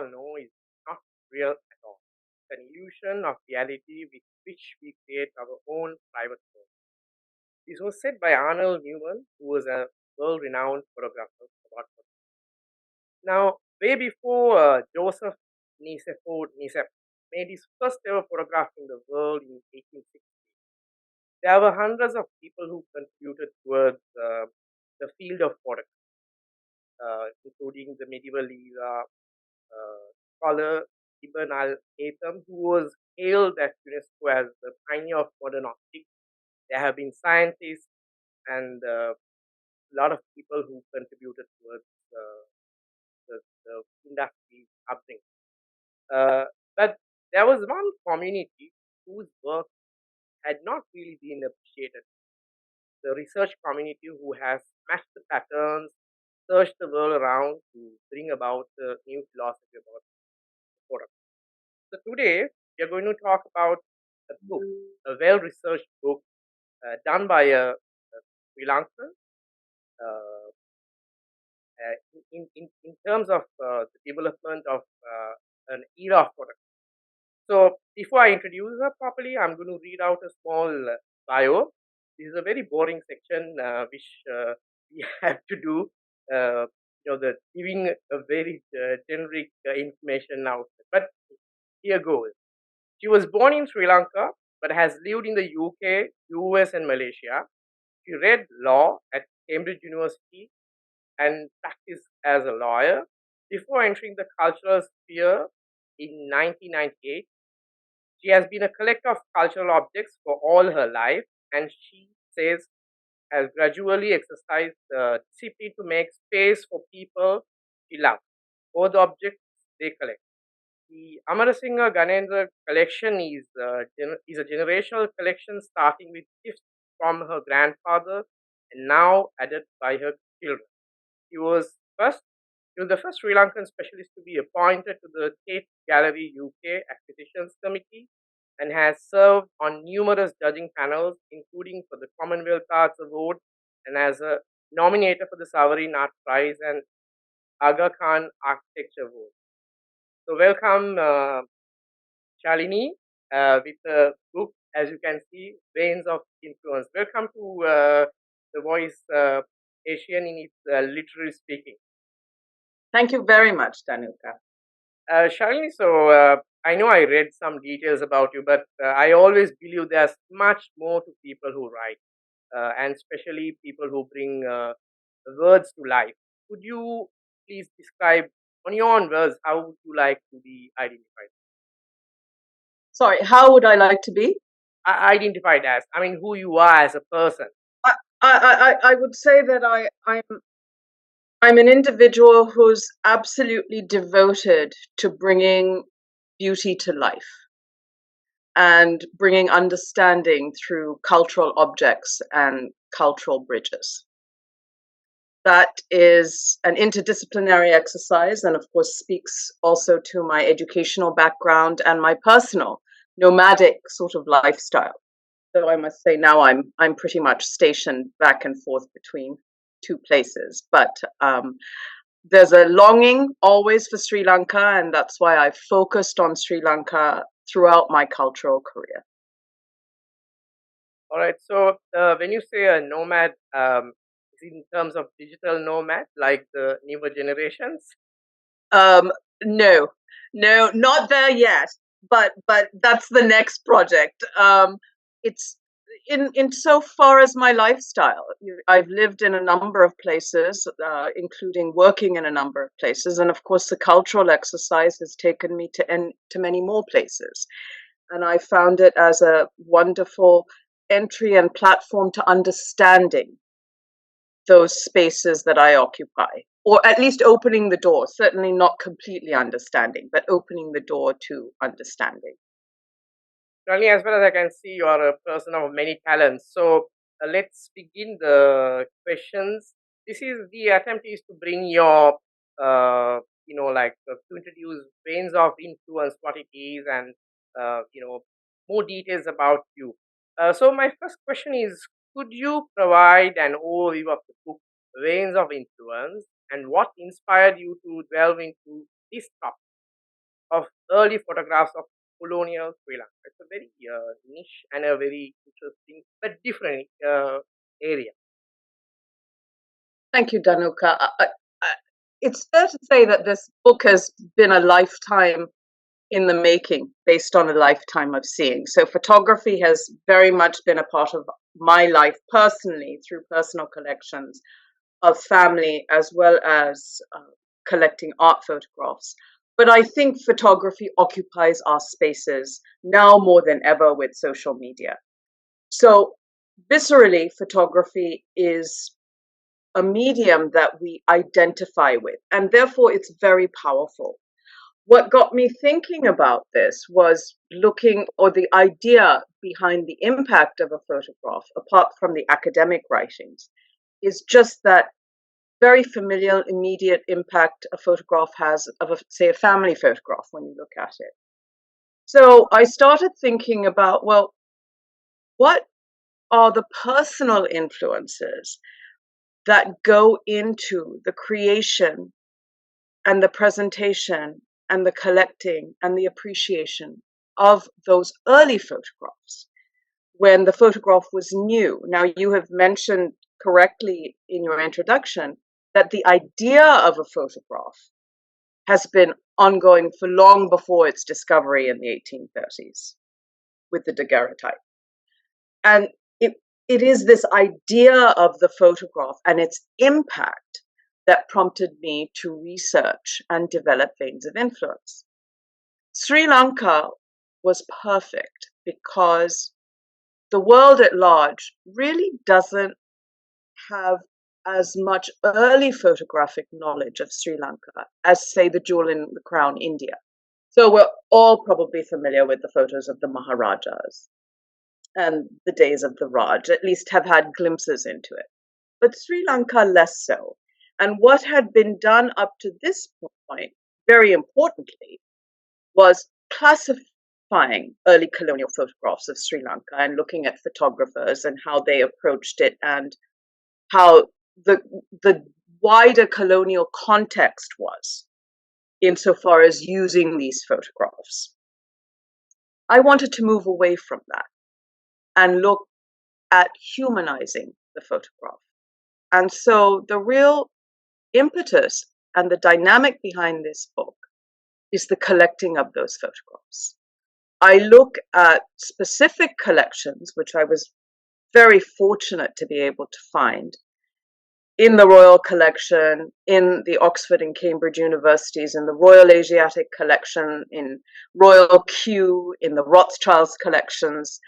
all know is not real at all. It's an illusion of reality with which we create our own private world. This was said by Arnold Newman, who was a world renowned photographer about now, way before Joseph Nicephore made his first ever photograph in the world in 1860, there were hundreds of people who contributed towards the field of photography, including the medieval era scholar Ibn al-Haytham, who was hailed at UNESCO as the pioneer of modern optics. There have been scientists and a lot of people who contributed towards the industry upbringing. But there was one community whose work had not really been appreciated. The research community who has smashed the patterns, searched the world around to bring about a new philosophy about product. So today we are going to talk about a book, a well-researched book done by a Sri Lankan uh, in terms of the development of an era of product. So before I introduce her properly, I'm going to read out a small bio. This is a very boring section which we have to do. The giving a very generic information out. But here goes. She was born in Sri Lanka, but has lived in the UK, US, and Malaysia. She read law at Cambridge University and practiced as a lawyer before entering the cultural sphere in 1998. She has been a collector of cultural objects for all her life, and she says has gradually exercised the discipline to make space for people she loves or the objects they collect. The Amerasinghe Ganendra collection is a generational collection starting with gifts from her grandfather and now added by her children. He was first he was the first Sri Lankan specialist to be appointed to the Tate Gallery UK Acquisitions Committee and has served on numerous judging panels, including for the Commonwealth Arts Award and as a nominator for the Sovereign Art Prize and Aga Khan Architecture Award. So, welcome, Shalini, with the book, as you can see, Veins of Influence. Welcome to the Voice Asian in its literary speaking. Thank you very much, Danuka. Shalini, so I know I read some details about you, but I always believe there's much more to people who write, and especially people who bring words to life. Could you please describe, on your own words, how would you like to be identified? Sorry, how would I like to be? Identified as, I mean, who you are as a person. I would say that I'm an individual who's absolutely devoted to bringing beauty to life and bringing understanding through cultural objects and cultural bridges. That is an interdisciplinary exercise and, of course, speaks also to my educational background and my personal nomadic sort of lifestyle. So I must say now I'm pretty much stationed back and forth between two places. But there's a longing always for Sri Lanka, and that's why I focused on Sri Lanka throughout my cultural career. All right. So when you say a nomad, in terms of digital nomad, like the newer generations? No, not there yet. But that's the next project. It's in so far as my lifestyle. I've lived in a number of places, including working in a number of places, and of course, the cultural exercise has taken me to many more places. And I found it as a wonderful entry and platform to understanding those spaces that I occupy, or at least opening the door, certainly not completely understanding, but opening the door to understanding. Certainly, as far as I can see, you are a person of many talents. So let's begin the questions. This is the attempt is to bring your, to introduce veins of influence, what it is, and more details about you. So my first question is, could you provide an overview of the book Veins of Influence and what inspired you to delve into this topic? of early photographs of colonial Sri Lanka. It's a very niche and a very interesting but different area. Thank you, Danuka. It's fair to say that this book has been a lifetime in the making based on a lifetime of seeing. So photography has very much been a part of my life personally through personal collections of family as well as collecting art photographs. But I think photography occupies our spaces now more than ever with social media. So viscerally, photography is a medium that we identify with, and therefore it's very powerful. What got me thinking about this was looking, or the idea behind the impact of a photograph, apart from the academic writings, is just that very familiar, immediate impact a photograph has of, say, a family photograph when you look at it. So I started thinking about, well, what are the personal influences that go into the creation and the presentation and the collecting and the appreciation of those early photographs when the photograph was new? Now, you have mentioned correctly in your introduction that the idea of a photograph has been ongoing for long before its discovery in the 1830s with the daguerreotype. And it is this idea of the photograph and its impact that prompted me to research and develop veins of influence. Sri Lanka was perfect because the world at large really doesn't have as much early photographic knowledge of Sri Lanka as, say, the jewel in the crown, India. So we're all probably familiar with the photos of the Maharajas and the days of the Raj, at least have had glimpses into it. But Sri Lanka less so. And what had been done up to this point, very importantly, was classifying early colonial photographs of Sri Lanka and looking at photographers and how they approached it and how the wider colonial context was insofar as using these photographs. I wanted to move away from that and look at humanizing the photograph. And so the real impetus and the dynamic behind this book is the collecting of those photographs. I look at specific collections, which I was very fortunate to be able to find in the Royal Collection, in the Oxford and Cambridge universities, in the Royal Asiatic Collection, in Royal Kew, in the Rothschild's collections,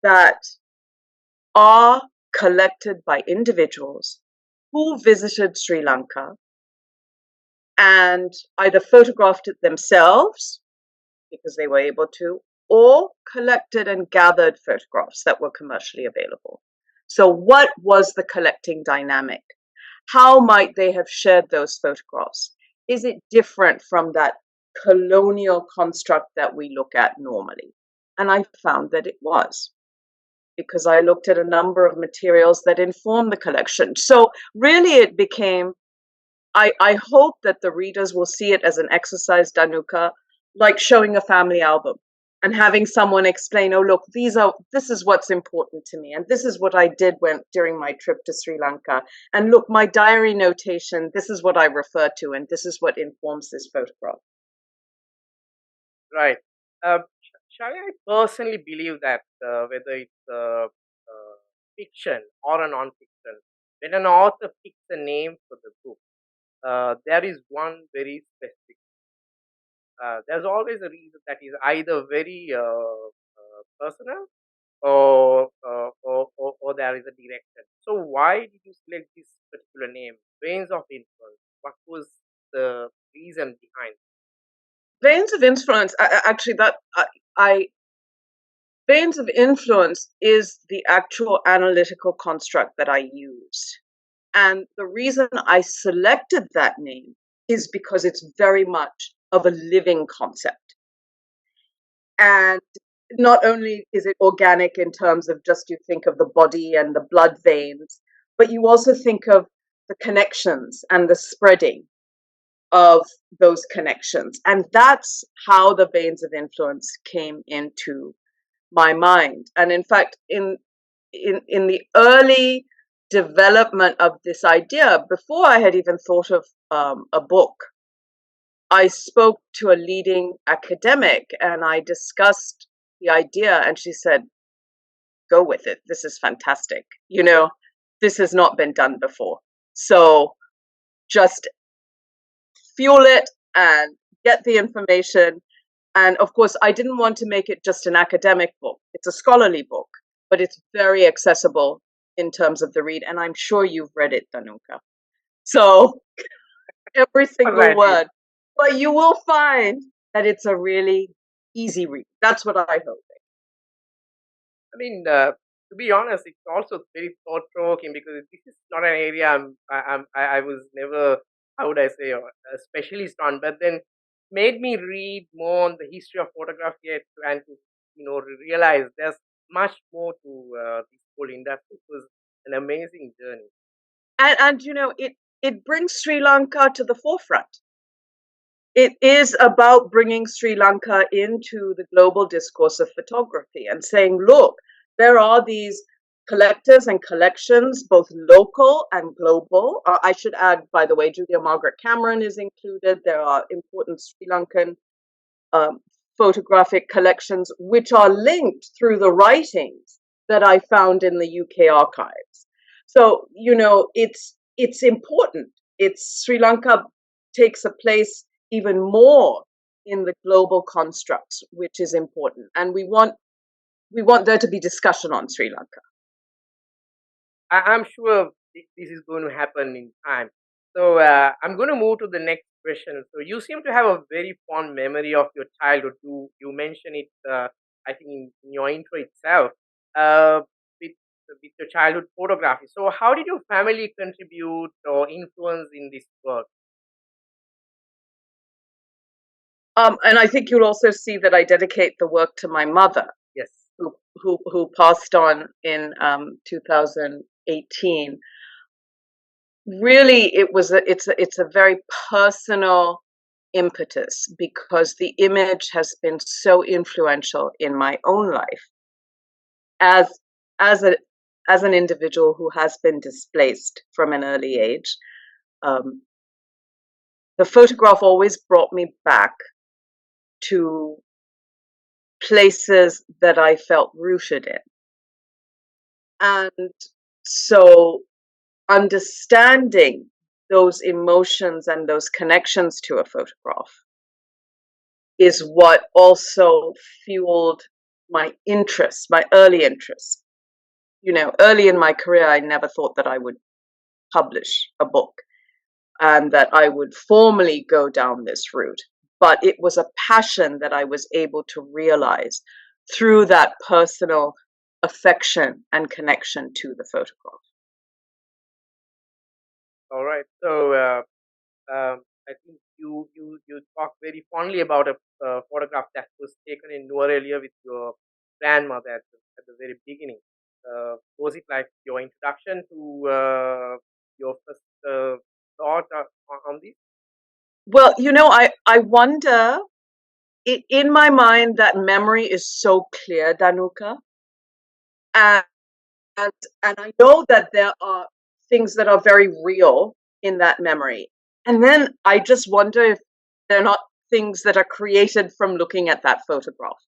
that are collected by individuals who visited Sri Lanka and either photographed it themselves because they were able to, or collected and gathered photographs that were commercially available. So what was the collecting dynamic? How might they have shared those photographs? Is it different from that colonial construct that we look at normally? And I found that it was, because I looked at a number of materials that inform the collection. So really it became, I hope that the readers will see it as an exercise, Danuka, like showing a family album and having someone explain, oh, look, this is what's important to me. And this is what I did during my trip to Sri Lanka. And look, my diary notation, this is what I refer to, and this is what informs this photograph. Right. Shall I personally believe that whether it's fiction or a non-fiction, when an author picks a name for the book, there is one very specific. There's always a reason that is either very personal or there is a direction. So why did you select this particular name, Veins of Influence? What was the reason behind it? Veins of influence, actually, veins of influence is the actual analytical construct that I use. And the reason I selected that name is because it's very much of a living concept. And not only is it organic in terms of just you think of the body and the blood veins, but you also think of the connections and the spreading. of those connections. And that's how the veins of influence came into my mind. And in fact, in the early development of this idea, before I had even thought of a book, I spoke to a leading academic and I discussed the idea, and she said, go with it. This is fantastic. This has not been done before. So just fuel it and get the information. And of course, I didn't want to make it just an academic book. It's a scholarly book, but it's very accessible in terms of the read. And I'm sure you've read it, Dhanuka. So every single word. But you will find that it's a really easy read. That's what I hope. I mean, to be honest, it's also very thought provoking because this is not an area I was never, how would I say, a specialist on. But then made me read more on the history of photography and to realize there's much more to this whole industry. It was an amazing journey. And it brings Sri Lanka to the forefront. It is about bringing Sri Lanka into the global discourse of photography and saying, look, there are these collectors and collections, both local and global. I should add, by the way, Julia Margaret Cameron is included. There are important Sri Lankan photographic collections, which are linked through the writings that I found in the UK archives. So, it's important. Sri Lanka takes a place even more in the global constructs, which is important. And we want there to be discussion on Sri Lanka. I'm sure this is going to happen in time. So I'm going to move to the next question. So you seem to have a very fond memory of your childhood. You mentioned it, I think, in your intro itself, with your childhood photography. So how did your family contribute or influence in this work? And I think you'll also see that I dedicate the work to my mother. Yes. Who passed on in 2018. Really, it's a very personal impetus because the image has been so influential in my own life as an individual who has been displaced from an early age. The photograph always brought me back to places that I felt rooted in. And so understanding those emotions and those connections to a photograph is what also fueled my interest, my early interest. Early in my career, I never thought that I would publish a book and that I would formally go down this route. But it was a passion that I was able to realize through that personal affection and connection to the photograph. All right. So I think you talk very fondly about a photograph that was taken in Literarily with your grandmother at the very beginning. Was it like your introduction to your first thought on this? Well, I wonder, in my mind, that memory is so clear, Dhanuka. And, and I know that there are things that are very real in that memory. And then I just wonder if they're not things that are created from looking at that photograph.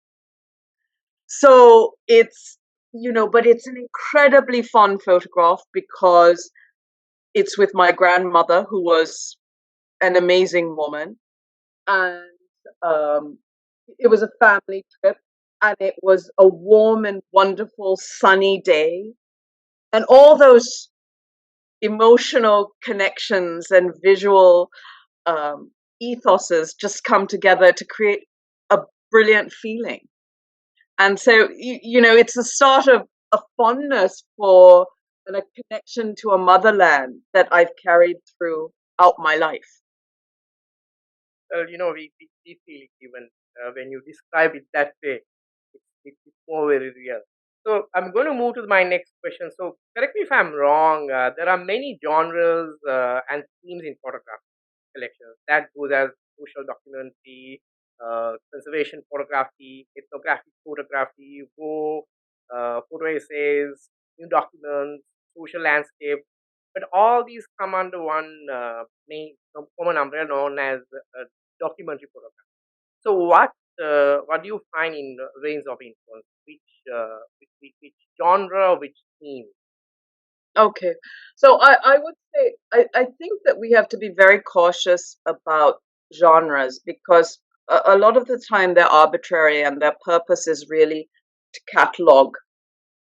So but it's an incredibly fun photograph because it's with my grandmother, who was an amazing woman. And it was a family trip, and it was a warm and wonderful sunny day. And all those emotional connections and visual ethoses just come together to create a brilliant feeling. And so, it's the start of a fondness for and a connection to a motherland that I've carried throughout my life. Well, we feel it even when you describe it that way. It's more very real. So I'm going to move to my next question. So correct me if I'm wrong. There are many genres and themes in photography. collections. That goes as social documentary, conservation photography, ethnographic photography, photo essays, new documents, social landscape. But all these come under one main common umbrella known as documentary photography. So, what do you find in range of influence? Which genre, which theme? Okay. So I would say I think that we have to be very cautious about genres because a lot of the time they're arbitrary and their purpose is really to catalog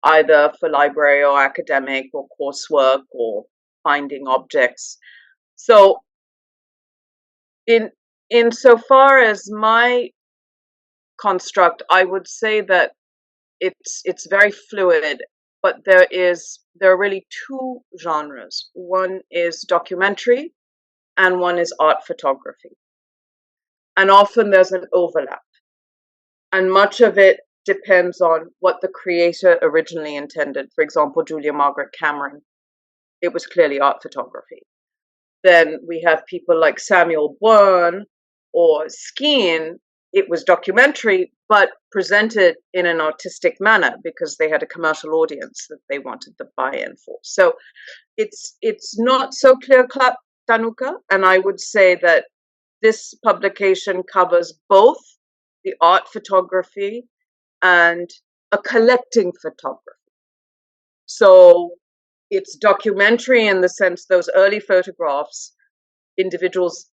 either for library or academic or coursework or finding objects. So in insofar as my construct, I would say that it's very fluid, but there are really two genres. One is documentary and one is art photography. And often there's an overlap. And much of it depends on what the creator originally intended. For example, Julia Margaret Cameron, it was clearly art photography. Then we have people like Samuel Byrne or Skene. It was documentary, but presented in an artistic manner because they had a commercial audience that they wanted the buy-in for. So it's not so clear-cut, Tanuka, and I would say that this publication covers both the art photography and a collecting photography. So it's documentary in the sense those early photographs, individuals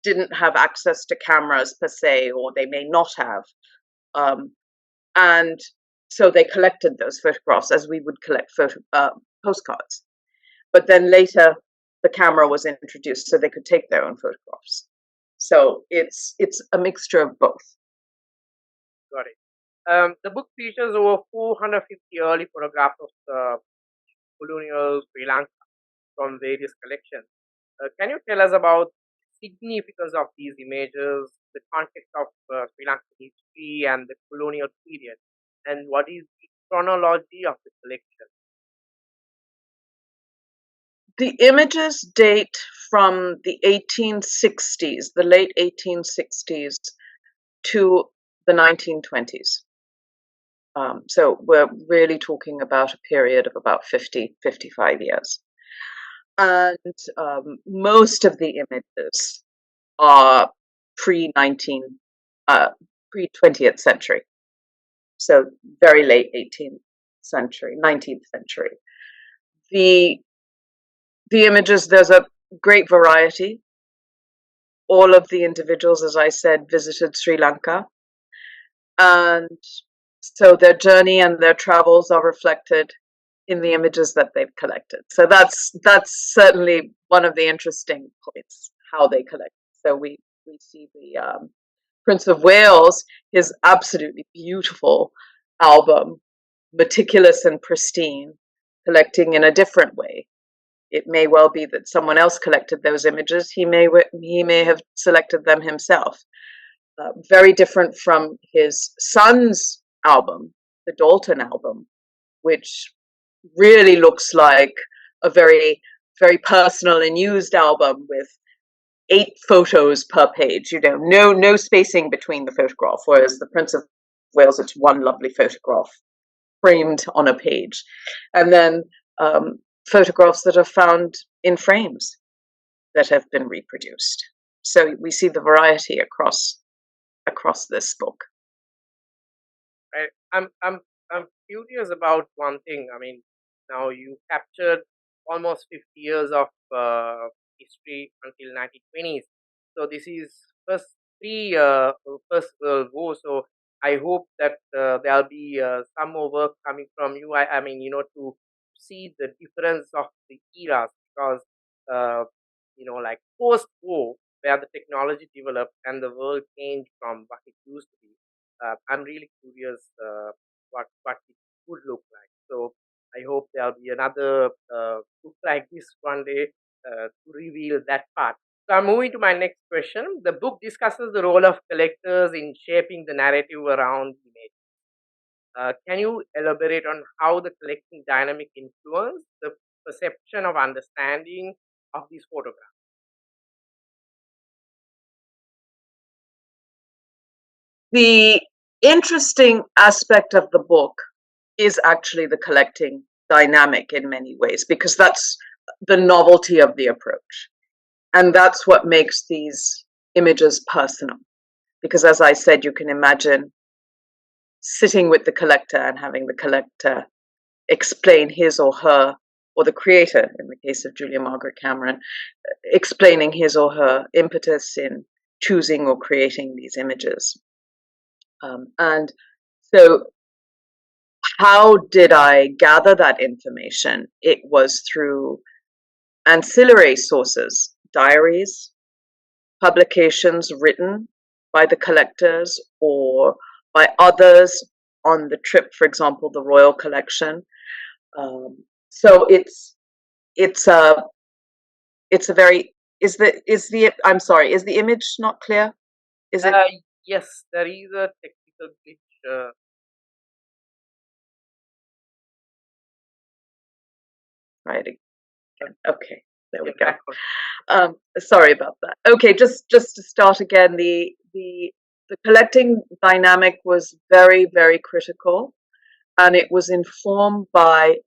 didn't have access to cameras per se, or they may not have. Um, and so they collected those photographs as we would collect postcards. But then later, the camera was introduced so they could take their own photographs. So it's a mixture of both. Got it. The book features over 450 early photographs of colonial Sri Lanka from various collections. Can you tell us about the significance of these images, the context of Sri Lankan history and the colonial period, and what is the chronology of the collection? The images date from the 1860s, the late 1860s, to the 1920s. So we're really talking about a period of about 50, 55 years. And most of the images are pre 20th century. So very late 18th century, 19th century. The images, there's a great variety. All of the individuals, as I said, visited Sri Lanka. And so their journey and their travels are reflected in the images that they've collected. So that's certainly one of the interesting points, how they collect. So we see the Prince of Wales, his absolutely beautiful album, meticulous and pristine, collecting in a different way. It may well be that someone else collected those images. He may have selected them himself. Very different from his son's album, the Dalton album, which really looks like a very, very personal and used album with 8 photos per page. No spacing between the photograph. Whereas the Prince of Wales, it's one lovely photograph framed on a page, and then photographs that are found in frames that have been reproduced. So we see the variety across this book. Right? I'm curious about one thing. I mean, now you captured almost 50 years of history until 1920s. So this is first First World War. So I hope that there'll be some more work coming from you. I mean, to see the difference of the eras because like post-war, where the technology developed and the world changed from what it used to be. I'm really curious what it would look like. So I hope there'll be another book like this one day to reveal that part. So I'm moving to my next question. The book discusses the role of collectors in shaping the narrative around image. Can you elaborate on how the collecting dynamic influence the perception of understanding of these photographs? The interesting aspect of the book is actually the collecting dynamic in many ways, because that's the novelty of the approach. And that's what makes these images personal. Because as I said, you can imagine sitting with the collector and having the collector explain his or her, or the creator, in the case of Julia Margaret Cameron, explaining his or her impetus in choosing or creating these images. And so how did I gather that information? It was through ancillary sources, diaries, publications written by the collectors or by others on the trip, for example, the Royal Collection. So it's a very I'm sorry, is the image not clear? Is it Yes, there is a technical glitch. right again? Okay, there we Yeah, go. backwards. Sorry about that. Okay, just to start again, the collecting dynamic was very, very critical, and it was informed by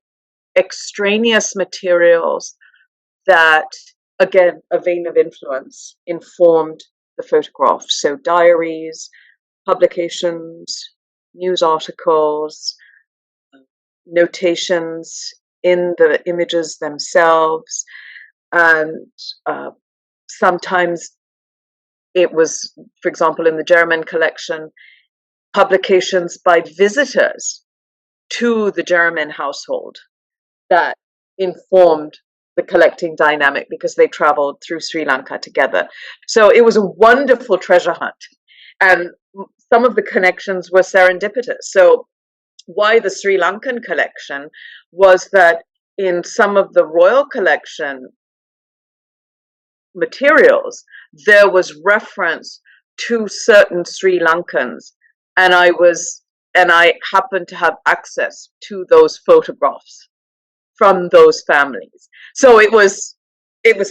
extraneous materials that, again, a vein of influence informed the photograph. So diaries, publications, news articles, notations in the images themselves, and sometimes it was, for example, in the German collection, publications by visitors to the German household that informed the collecting dynamic because they traveled through Sri Lanka together. So it was a wonderful treasure hunt. And some of the connections were serendipitous. So why the Sri Lankan collection was that in some of the royal collection materials, there was reference to certain Sri Lankans, and I happened to have access to those photographs from those families. So it was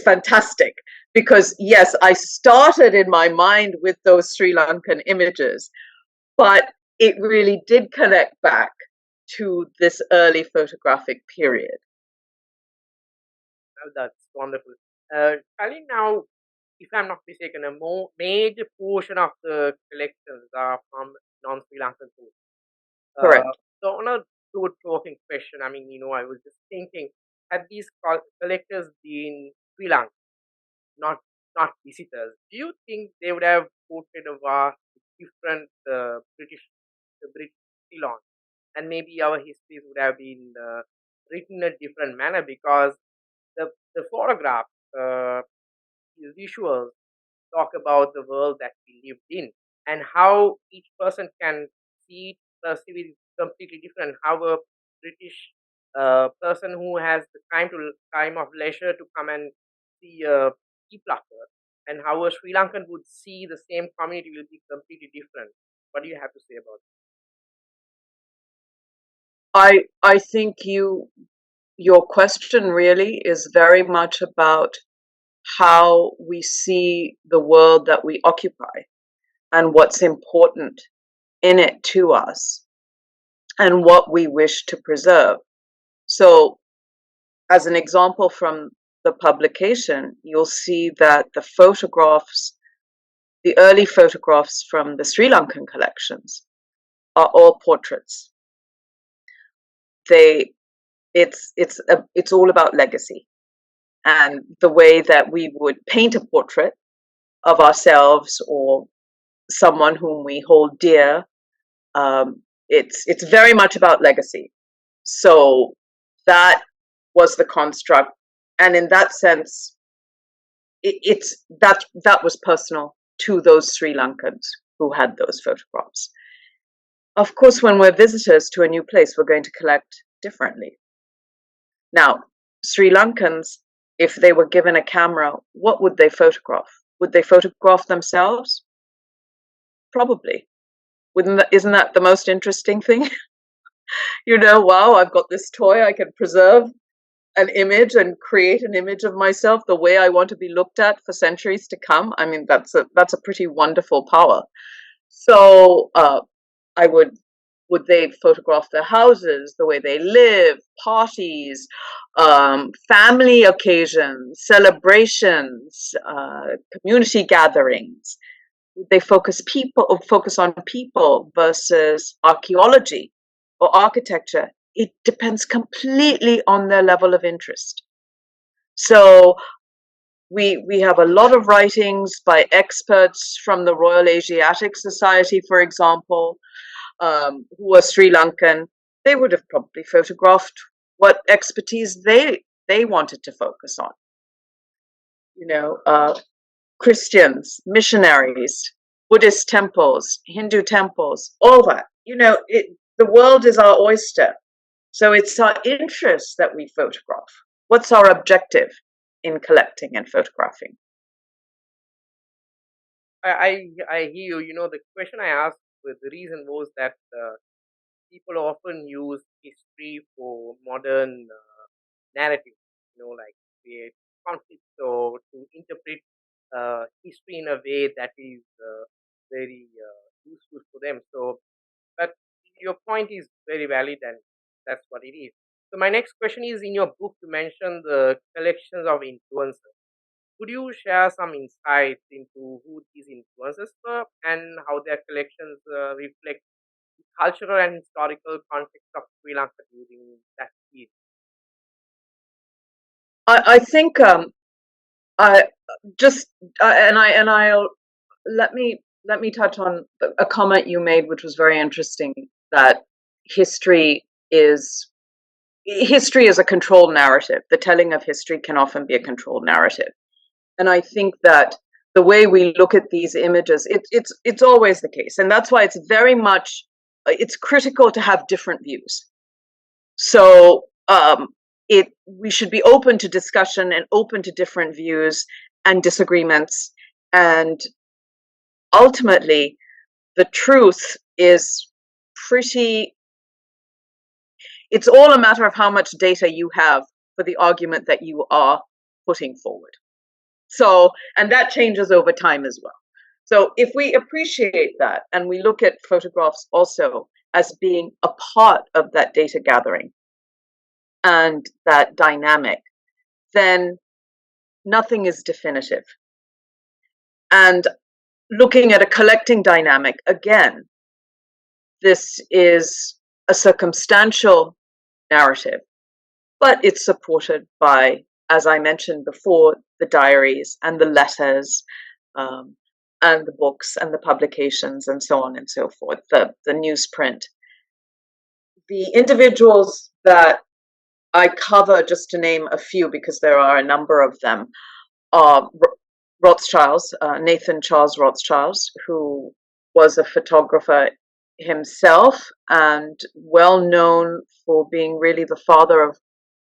fantastic because yes, I started in my mind with those Sri Lankan images, but it really did connect back to this early photographic period. Well, that's wonderful. Shalini, now, if I'm not mistaken, a more major portion of the collections are from non-Sri Lankan sources. Correct. So on a thought-provoking question, I mean, I was just thinking, had these collectors been Sri Lankan, not visitors, do you think they would have portrayed a vast different the British Ceylon, and maybe our histories would have been written in a different manner because the photograph, the visuals talk about the world that we lived in and how each person can see it, perceive it completely different. How a British person who has the time of leisure to come and see a Keeplacker, and how a Sri Lankan would see the same community will be completely different. What do you have to say about I think your question really is very much about how we see the world that we occupy and what's important in it to us and what we wish to preserve. So, as an example from the publication, you'll see that the early photographs from the Sri Lankan collections, are all portraits. It's all about legacy and the way that we would paint a portrait of ourselves or someone whom we hold dear. It's very much about legacy. So that was the construct, and in that sense, that was personal to those Sri Lankans who had those photographs. Of course, when we're visitors to a new place, we're going to collect differently. Now, Sri Lankans, if they were given a camera, what would they photograph? Would they photograph themselves? Probably. Isn't that the most interesting thing? Wow, I've got this toy, I can preserve an image and create an image of myself the way I want to be looked at for centuries to come. I mean, that's a pretty wonderful power. So would they photograph their houses, the way they live, parties, family occasions, celebrations, community gatherings? Would they focus on people versus archaeology or architecture? It depends completely on their level of interest. So we have a lot of writings by experts from the Royal Asiatic Society, for example, who are Sri Lankan. They would have probably photographed what expertise they wanted to focus on. You know, Christians, missionaries, Buddhist temples, Hindu temples, all that. The world is our oyster. So it's our interest that we photograph. What's our objective in collecting and photographing? I hear you. The question I asked, the reason was that people often use history for modern narrative, like create conflicts or to interpret history in a way that is very useful for them. So, but your point is very valid, and that's what it is. So, my next question is: in your book, you mentioned the collections of influencers. Could you share some insights into who these influencers were and how their collections reflect the cultural and historical context of Sri Lanka during that period? I think I just and I'll let me touch on a comment you made, which was very interesting. That history is history is a controlled narrative. The telling of history can often be a controlled narrative, and I think that the way we look at these images, it's always the case, and that's why it's very much it's critical to have different views. So we should be open to discussion and open to different views and disagreements. And ultimately, the truth is pretty, it's all a matter of how much data you have for the argument that you are putting forward. So, and that changes over time as well. So if we appreciate that and we look at photographs also as being a part of that data gathering and that dynamic, then nothing is definitive. And looking at a collecting dynamic, again, this is a circumstantial narrative, but it's supported by, as I mentioned before, the diaries and the letters, and the books and the publications and so on and so forth, the newsprint. The individuals that I cover, just to name a few, because there are a number of them, are Rothschilds, Nathan Charles Rothschilds, who was a photographer himself and well known for being really the father of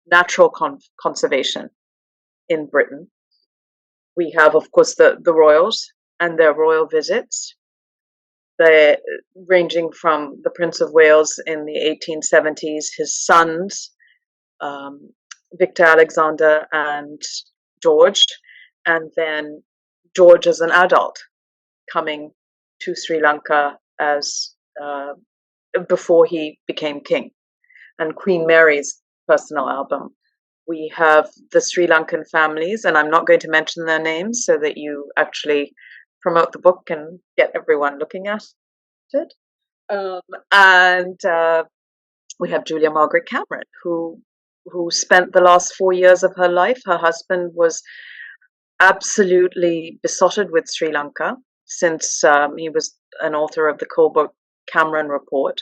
natural conservation in Britain. We have, of course, the royals and their royal visits, ranging from the Prince of Wales in the 1870s, his sons, Victor Alexander and George, and then George as an adult coming to Sri Lanka as before he became king, and Queen Mary's personal album. We have the Sri Lankan families, and I'm not going to mention their names so that you actually promote the book and get everyone looking at it. And we have Julia Margaret Cameron, who spent the last 4 years of her life. Her husband was absolutely besotted with Sri Lanka since he was an author of the Colbert Cameron Report,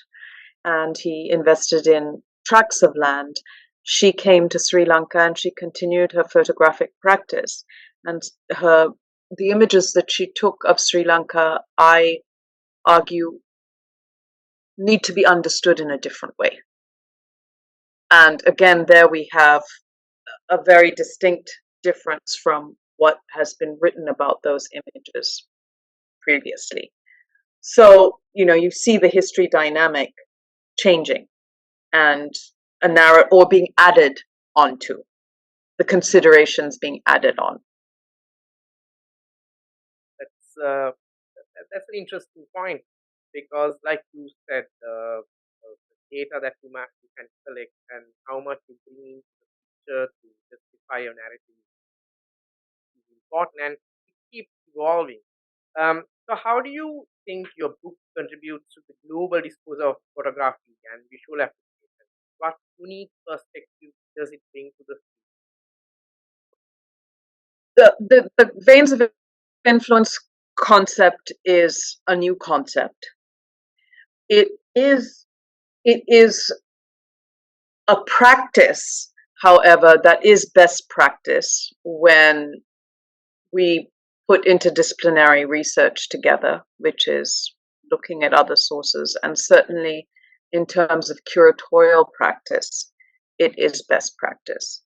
and he invested in tracts of land. She came to Sri Lanka and she continued her photographic practice. And the images that she took of Sri Lanka, I argue, need to be understood in a different way. And again, there we have a very distinct difference from what has been written about those images previously. So, you see the history dynamic changing and a narrative or being added onto, the considerations being added on. That's an interesting point. because, like you said, the data that you can collect and how much you bring into the picture to justify your narrative is important, and it keeps evolving. So, how do you think your book contributes to the global discourse of photography and visual application? What unique perspective does it bring to the The veins of influence concept is a new concept. It is it is a practice, however, that is best practice when we put interdisciplinary research together, which is looking at other sources, and certainly in terms of curatorial practice, it is best practice.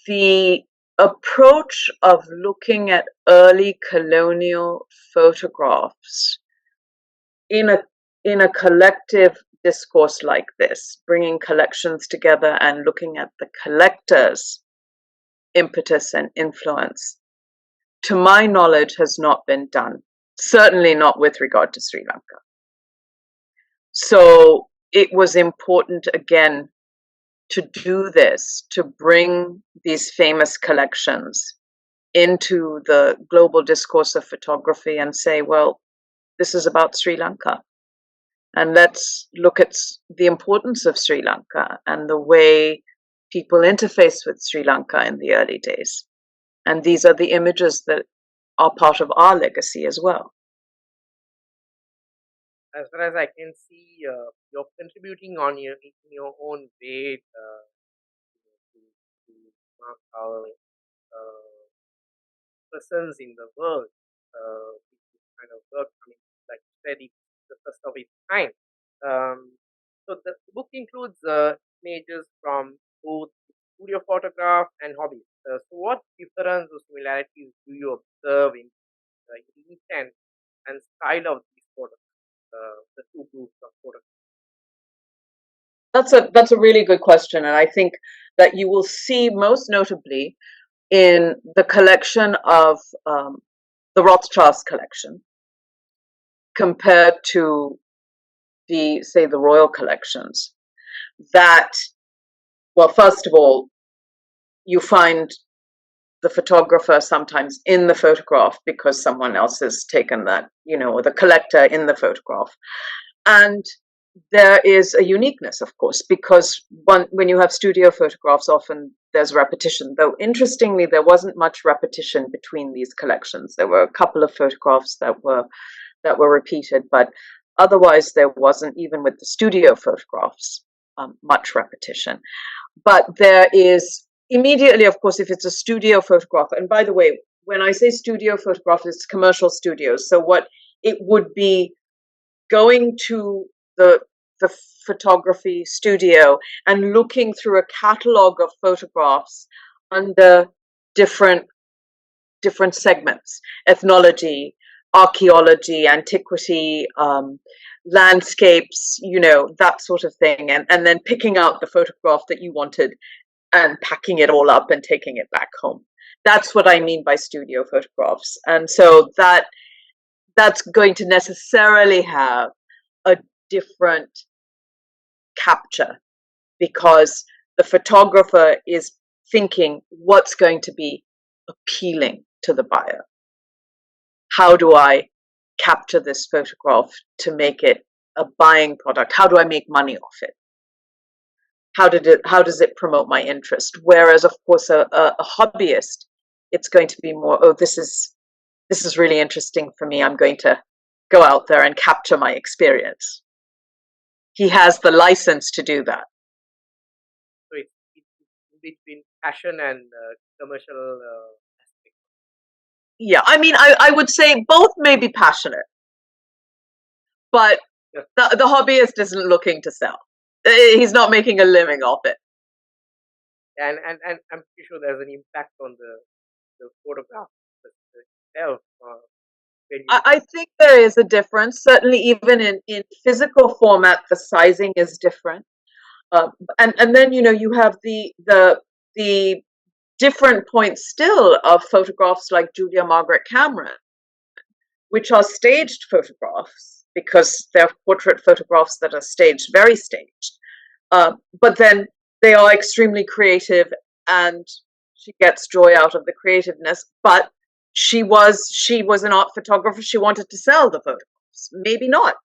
The approach of looking at early colonial photographs in a collective discourse like this, bringing collections together and looking at the collector's impetus and influence, to my knowledge, has not been done. Certainly not with regard to Sri Lanka. So it was important, again, to do this, to bring these famous collections into the global discourse of photography and say, well, this is about Sri Lanka. And let's look at the importance of Sri Lanka and the way people interface with Sri Lanka in the early days. And these are the images that are part of our legacy as well. As far as I can see, you're contributing on in your own way to mark our presence in the world. With this kind of work, I mean, like you said, it's the first of its kind. So the book includes images from both studio photograph and hobby. So what difference or similarities do you observe in the intent and style of these photographs, the two groups of photographs? That's a really good question, and I think that you will see most notably in the collection of the Rothschilds collection compared to the, say, the royal collections, that, well, first of all, you find the photographer sometimes in the photograph because someone else has taken that, or the collector in the photograph. And there is a uniqueness, of course, because when you have studio photographs, often there's repetition. Though interestingly, there wasn't much repetition between these collections. There were a couple of photographs that were repeated, but otherwise there wasn't, even with the studio photographs, much repetition. But there is immediately, of course, if it's a studio photograph, and by the way, when I say studio photograph, it's commercial studios. So what it would be going to the photography studio and looking through a catalog of photographs under different segments: ethnology, archaeology, antiquity, landscapes, that sort of thing, and then picking out the photograph that you wanted and packing it all up and taking it back home. That's what I mean by studio photographs. And so that's going to necessarily have a different capture, because the photographer is thinking what's going to be appealing to the buyer. How do I capture this photograph to make it a buying product? How do I make money off it? How does it promote my interest? Whereas, of course, a hobbyist, it's going to be more, oh, this is really interesting for me. I'm going to go out there and capture my experience. He has the license to do that. So it's between passion and commercial aspect. Yeah, I mean, I would say both may be passionate, but Yeah. the hobbyist isn't looking to sell. He's not making a living off it. And I'm pretty sure there's an impact on the photograph itself. When you I think there is a difference. Certainly, even in physical format, the sizing is different. And then you have the different points still of photographs like Julia Margaret Cameron, which are staged photographs because they're portrait photographs that are staged, very staged. But then they are extremely creative, and she gets joy out of the creativeness. But she was an art photographer. She wanted to sell the photographs. Maybe not.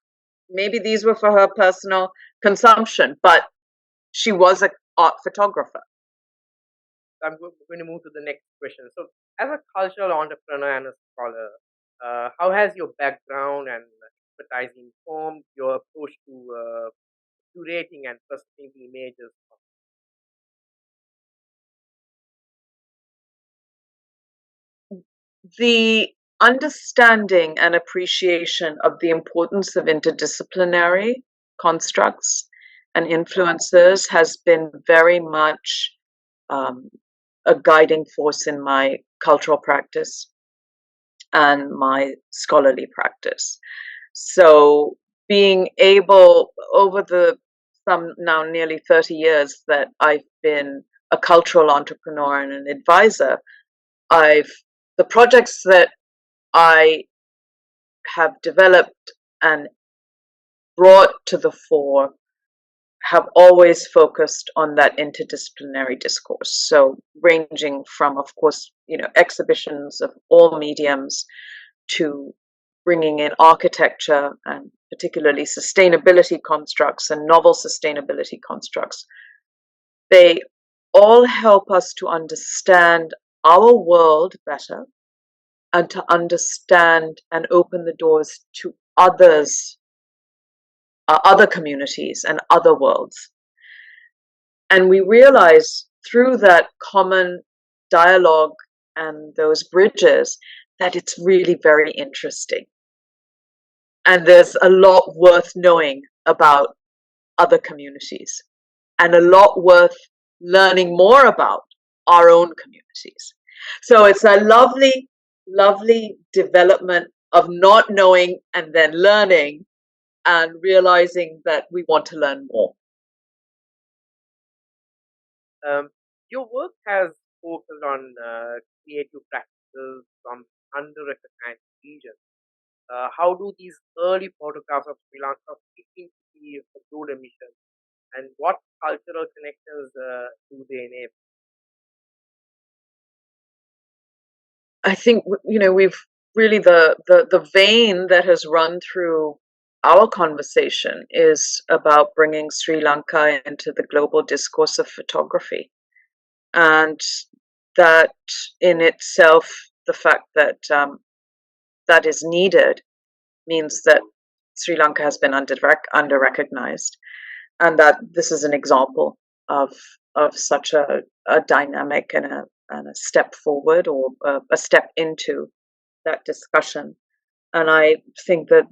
Maybe these were for her personal consumption, but she was an art photographer. I'm going to move to the next question. So, as a cultural entrepreneur and a scholar, how has your background and expertise informed your approach to curating and presenting the images? The understanding and appreciation of the importance of interdisciplinary constructs and influences has been very much a guiding force in my cultural practice and my scholarly practice. So being able, over the some now nearly 30 years that I've been a cultural entrepreneur and an advisor, the projects that I have developed and brought to the fore have always focused on that interdisciplinary discourse. So ranging from, of course, exhibitions of all mediums to bringing in architecture and particularly sustainability constructs and novel sustainability constructs. They all help us to understand our world better and to understand and open the doors to others, other communities and other worlds. And we realize through that common dialogue and those bridges that it's really very interesting. And there's a lot worth knowing about other communities and a lot worth learning more about our own communities. So it's a lovely, lovely development of not knowing and then learning and realizing that we want to learn more. Your work has focused on creative practices from under-recognized regions. How do these early photographs of Sri Lanka fit into the broader mission, and what cultural connections do they enable? I think we've really the vein that has run through our conversation is about bringing Sri Lanka into the global discourse of photography, and that in itself, the fact that that is needed means that Sri Lanka has been under recognized, and that this is an example of such a dynamic and a step forward or a step into that discussion. And I think that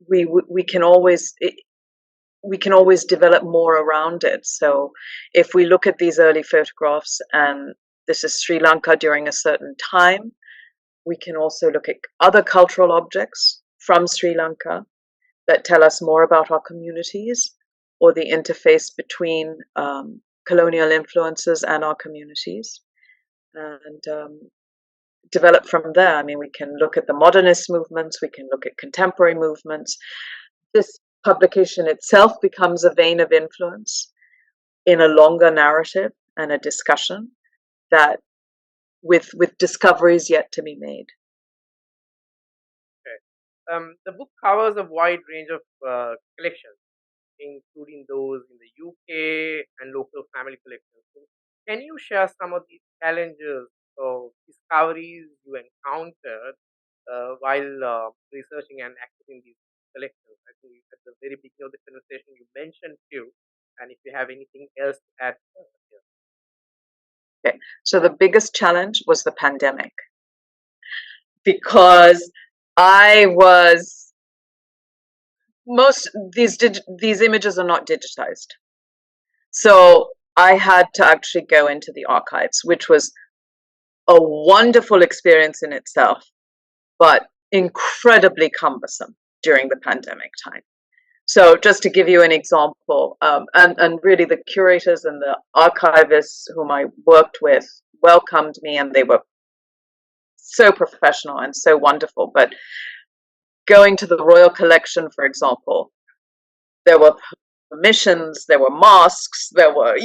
we can always develop more around it. So if we look at these early photographs and this is Sri Lanka during a certain time, we can also look at other cultural objects from Sri Lanka that tell us more about our communities or the interface between colonial influences and our communities, and develop from there. I mean, we can look at the modernist movements, we can look at contemporary movements. This publication itself becomes a vein of influence in a longer narrative and a discussion that with discoveries yet to be made. Okay. The book covers a wide range of collections, including those in the UK and local family collections. So can you share some of these challenges or discoveries you encountered while researching and accessing these collections? I think at the very beginning of the conversation you mentioned few, and if you have anything else to add here. Okay, so the biggest challenge was the pandemic, because these images are not digitized. So I had to actually go into the archives, which was a wonderful experience in itself, but incredibly cumbersome during the pandemic time. So just to give you an example, and really the curators and the archivists whom I worked with welcomed me, and they were so professional and so wonderful. But going to the Royal Collection, for example, there were permissions, there were masks, there were,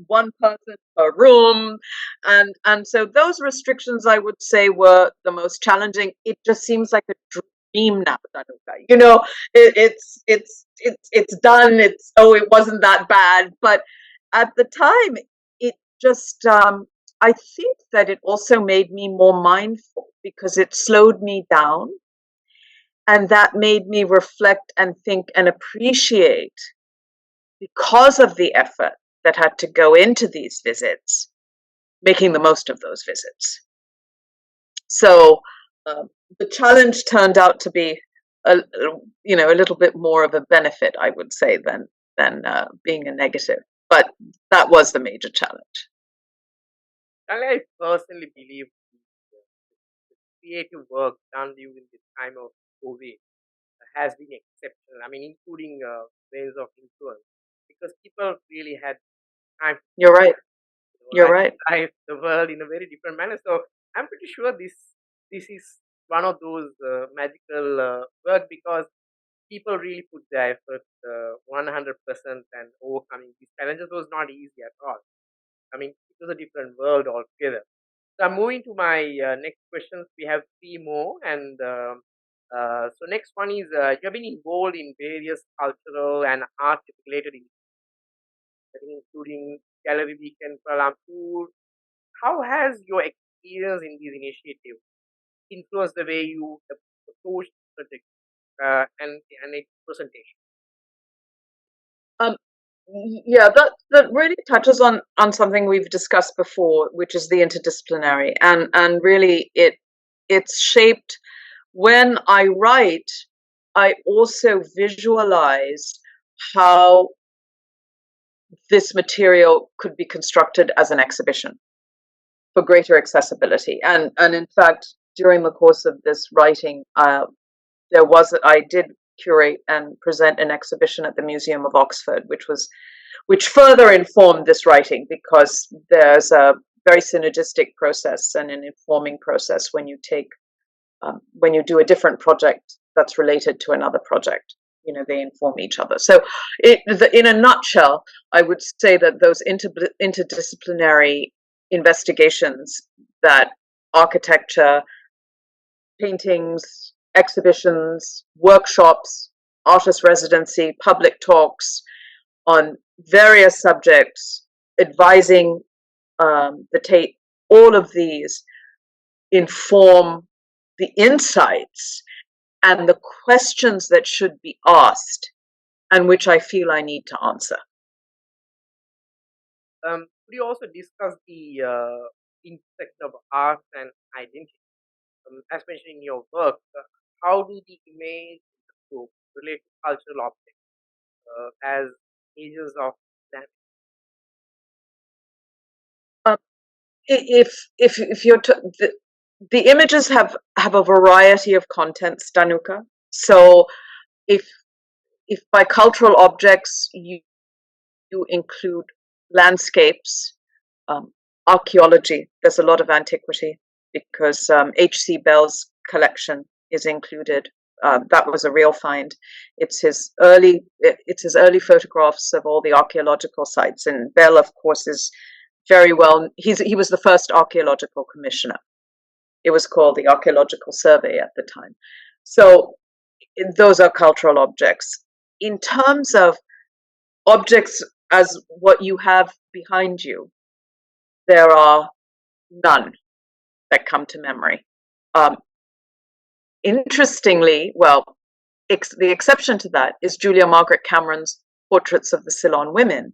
one person per room, and so those restrictions, I would say, were the most challenging. It just seems like a dream now, Danuka. It's done. It wasn't that bad, but at the time, it just I think that it also made me more mindful because it slowed me down, and that made me reflect and think and appreciate, because of the effort that had to go into these visits, making the most of those visits. So the challenge turned out to be a little bit more of a benefit, I would say, than being a negative. But that was the major challenge. And I personally believe the creative work done during this time of COVID has been exceptional. I mean, including ways of influence, because people really had time to You're right. You're right. life the world in a very different manner. So I'm pretty sure this is one of those magical work, because people really put their effort 100%, and overcoming these challenges was not easy at all. I mean, it was a different world altogether. So I'm moving to my next questions. We have three more, and so next one is you have been involved in various cultural and art related initiatives, including Gallery Week in Kuala Lumpur. How has your experience in these initiatives influenced the way you approach the project and its presentation? Um, yeah, that really touches on something we've discussed before, which is the interdisciplinary, and really it's shaped. When I write, I also visualize how this material could be constructed as an exhibition for greater accessibility. And in fact, during the course of this writing, I did curate and present an exhibition at the Museum of Oxford, which further informed this writing, because there's a very synergistic process and an informing process when you do a different project that's related to another project. They inform each other. So in a nutshell, I would say that those interdisciplinary investigations, that architecture, paintings, exhibitions, workshops, artist residency, public talks on various subjects, advising the Tate, all of these inform the insights and the questions that should be asked, and which I feel I need to answer. Could you also discuss the intersection of art and identity? As mentioned in your work, how do the image relate to cultural objects as agents of dynamic? If you're the images have a variety of contents, Danuka. So if by cultural objects you include landscapes, archaeology, there's a lot of antiquity, because H.C. Bell's collection is included. That was a real find. It's his early photographs of all the archaeological sites, and Bell, of course, is very well. He was the first archaeological commissioner. It was called the Archaeological Survey at the time. So those are cultural objects. In terms of objects as what you have behind you, there are none that come to memory. Interestingly, the exception to that is Julia Margaret Cameron's Portraits of the Ceylon Women,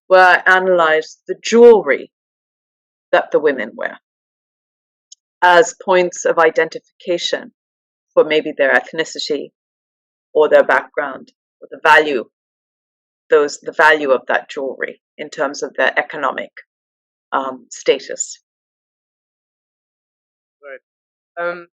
where I analyzed the jewelry that the women wear as points of identification for maybe their ethnicity or their background, or the value of that jewelry in terms of their economic status. Right. So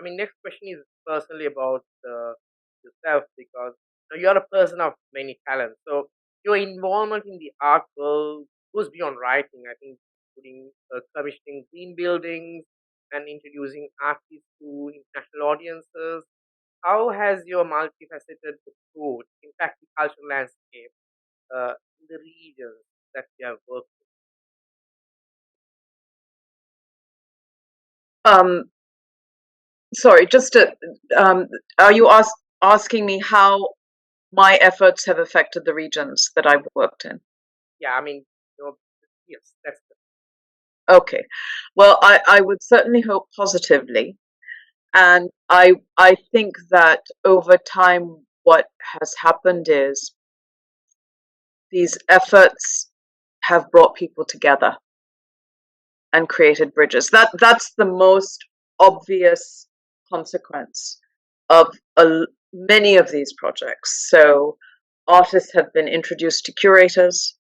next question is personally about yourself, because you're a person of many talents. So your involvement in the art world goes beyond writing. I think including commissioning green buildings and introducing artists to international audiences. How has your multifaceted approach impacted the cultural landscape in the regions that you have worked Um, Sorry, are you asking me how my efforts have affected the regions that I've worked in? Yeah, I mean, yes, that's Okay. Well, I would certainly hope positively. And I think that over time, what has happened is these efforts have brought people together and created bridges. That's the most obvious consequence of many of these projects. So artists have been introduced to curators,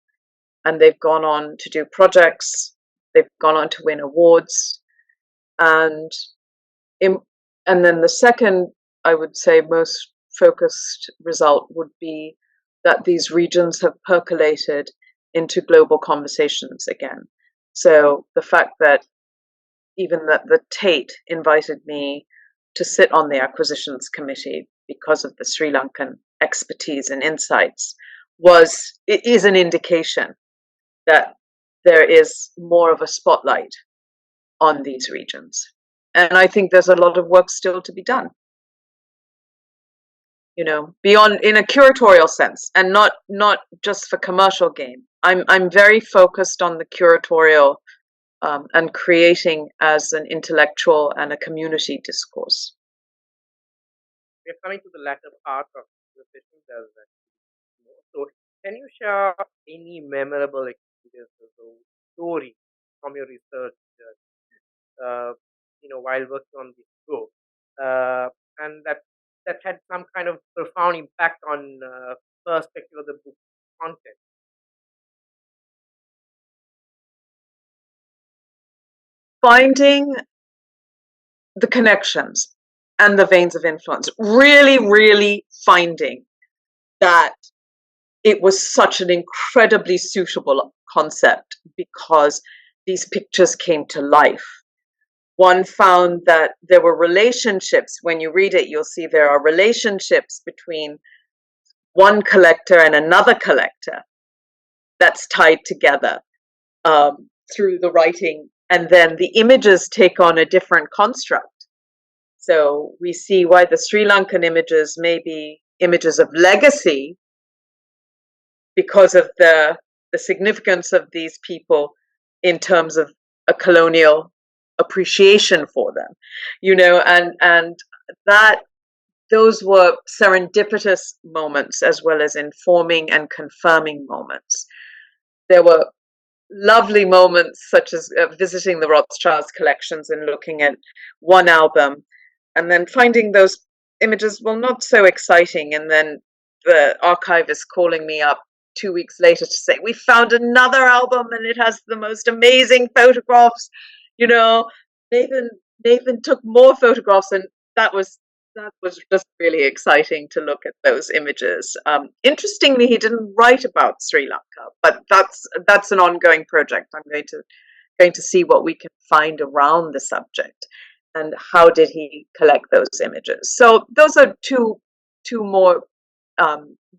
and they've gone on to do projects. They've gone on to win awards, and in, and then the second, I would say, most focused result would be that these regions have percolated into global conversations again. So the fact that even that the Tate invited me to sit on the acquisitions committee because of the Sri Lankan expertise and insights it is an indication that there is more of a spotlight on these regions. And I think there's a lot of work still to be done, beyond in a curatorial sense and not just for commercial gain. I'm very focused on the curatorial and creating as an intellectual and a community discourse. we're coming to the latter part of the session. So, can you share any memorable experiences or stories from your research, uh, while working on this book, uh, and that had some kind of profound impact on perspective of the book content? Finding the connections and the veins of influence, really finding that it was such an incredibly suitable concept because these pictures came to life. One found that there were relationships. When you read it, you'll see there are relationships between one collector and another collector that's tied together through the writing. And then the images take on a different construct. So we see why the Sri Lankan images may be images of legacy because of the significance of these people in terms of a colonial appreciation for them, and that those were serendipitous moments as well as informing and confirming moments. There were lovely moments such as visiting the Rothschilds collections and looking at one album and then finding those images, well, not so exciting, and then the archivist calling me up 2 weeks later to say, we found another album and it has the most amazing photographs. You know, Nathan took more photographs, and that was just really exciting to look at those images. Interestingly, he didn't write about Sri Lanka, but that's an ongoing project. I'm going to see what we can find around the subject and how did he collect those images. So those are two more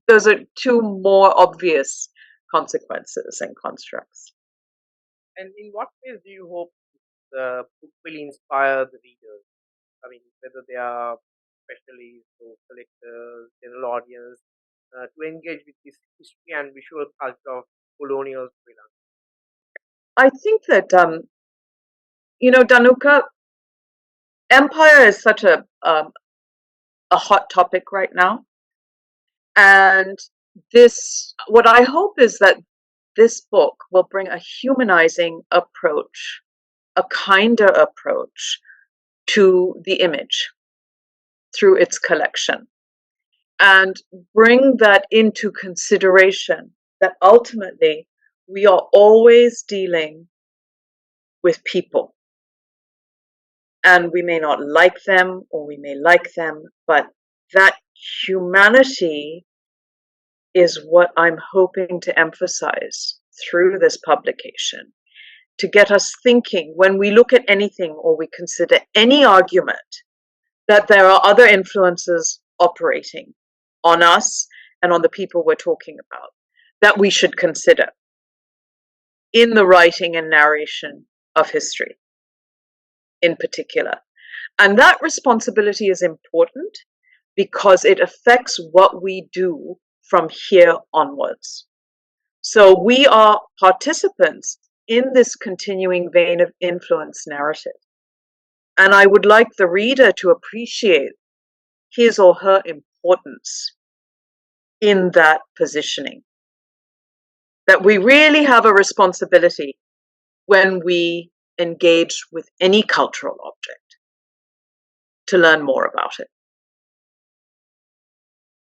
those are two more obvious consequences and constructs. And in what ways do you hope the book will inspire the readers? I mean, whether they are specialists or collectors, general audience, to engage with this history and visual culture of colonial Sri Lanka. I think that Danuka, empire is such a hot topic right now, and what I hope is that this book will bring a humanizing approach, a kinder approach to the image through its collection, and bring that into consideration that ultimately we are always dealing with people, and we may not like them or we may like them, but that humanity is what I'm hoping to emphasize through this publication, to get us thinking when we look at anything or we consider any argument that there are other influences operating on us and on the people we're talking about that we should consider in the writing and narration of history in particular. And that responsibility is important because it affects what we do from here onwards. So we are participants in this continuing vein of influence narrative. And I would like the reader to appreciate his or her importance in that positioning. That we really have a responsibility when we engage with any cultural object to learn more about it.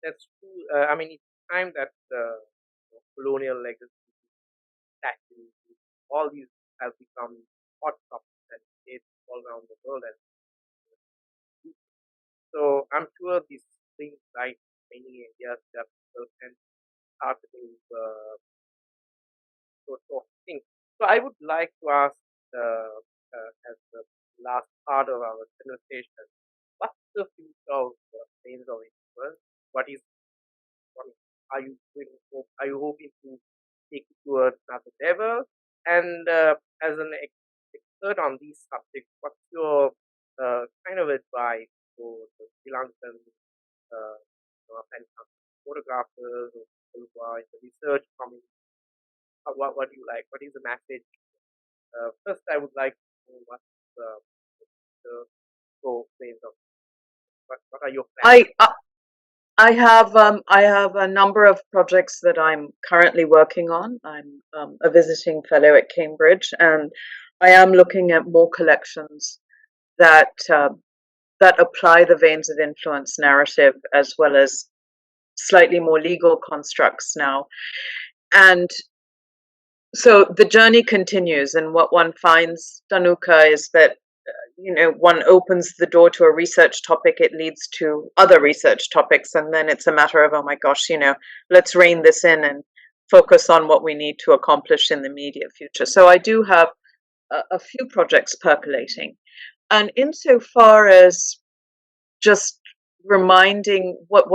That's true. I mean, it's time that colonial legacy, statues, all these have become hot topics and debates all around the world. And so I'm sure these things like many areas that people can start to do sort of things. So I would like to ask, as the last part of our conversation, what's the future of Plains of Influence? What is, what are you doing? Are you hoping to take it towards another level? And as an expert on these subjects, what's your kind of advice for the Sri Lankan and photographers or people who are in the research community? What do you like? What is the message? First, I would like to know what's the Plains of what are your plans? I have a number of projects that I'm currently working on. I'm a visiting fellow at Cambridge, and I am looking at more collections that that apply the veins of influence narrative as well as slightly more legal constructs now. And so the journey continues, and what one finds, Tanuka, is that one opens the door to a research topic, it leads to other research topics, and then it's a matter of, oh my gosh, let's rein this in and focus on what we need to accomplish in the immediate future. So I do have a few projects percolating. And insofar as just reminding what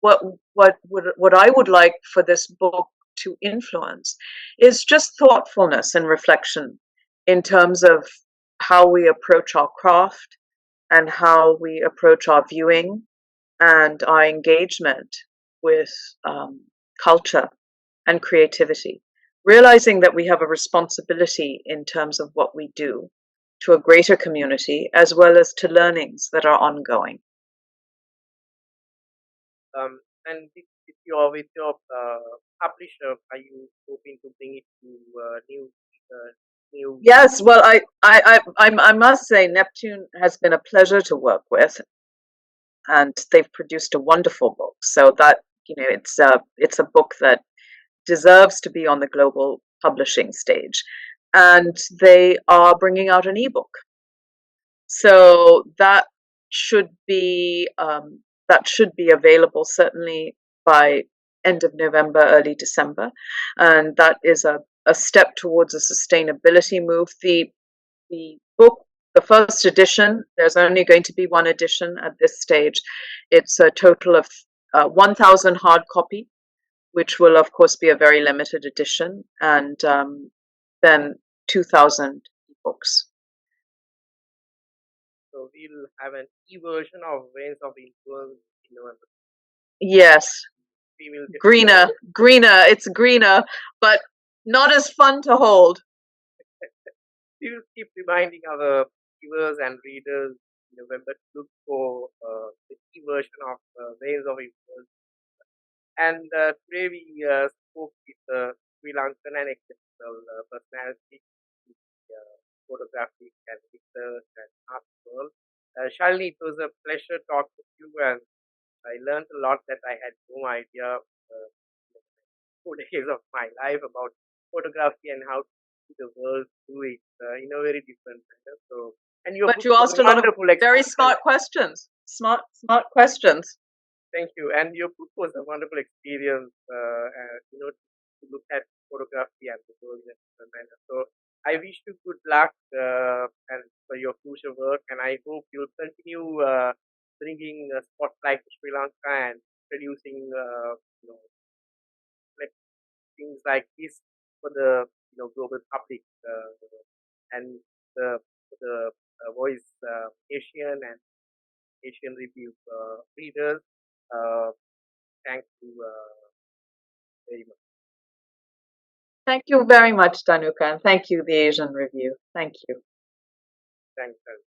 I would like for this book to influence is just thoughtfulness and reflection in terms of how we approach our craft and how we approach our viewing and our engagement with culture and creativity, realizing that we have a responsibility in terms of what we do to a greater community as well as to learnings that are ongoing. And with your publisher, are you hoping to bring it to new? Yes, well, I must say Neptune has been a pleasure to work with, and they've produced a wonderful book. So that it's a book that deserves to be on the global publishing stage, and they are bringing out an ebook. So that should be available certainly by end of November, early December, and that is a step towards a sustainability move. The book, the first edition, there's only going to be one edition at this stage. It's a total of 1,000 hard copy, which will of course be a very limited edition, and then 2,000 books. So we'll have an e-version of Veins of Influence in November. Yes. Greener. It's greener, but not as fun to hold. We will keep reminding our viewers and readers in November to look for the e-version of Veins of Influence. And today we spoke with Sri Lankan and exceptional personality, photography and research and art world. Shalini, it was a pleasure talking with you, and I learned a lot that I had no idea 4 decades of my life about photography and how to see the world through it in a very different manner. So, and you asked a lot of very smart questions. Smart questions. Thank you. And your book was a wonderful experience. To look at photography and the world in a different manner. So I wish you good luck and for your future work, and I hope you'll continue bringing a spotlight to Sri Lanka and producing you know like things like this for the global public and the voice Asian and Asian review readers. Uh, thank you very much. Thank you very much, Danuka, and thank you, the Asian Review. Thank you. Thanks.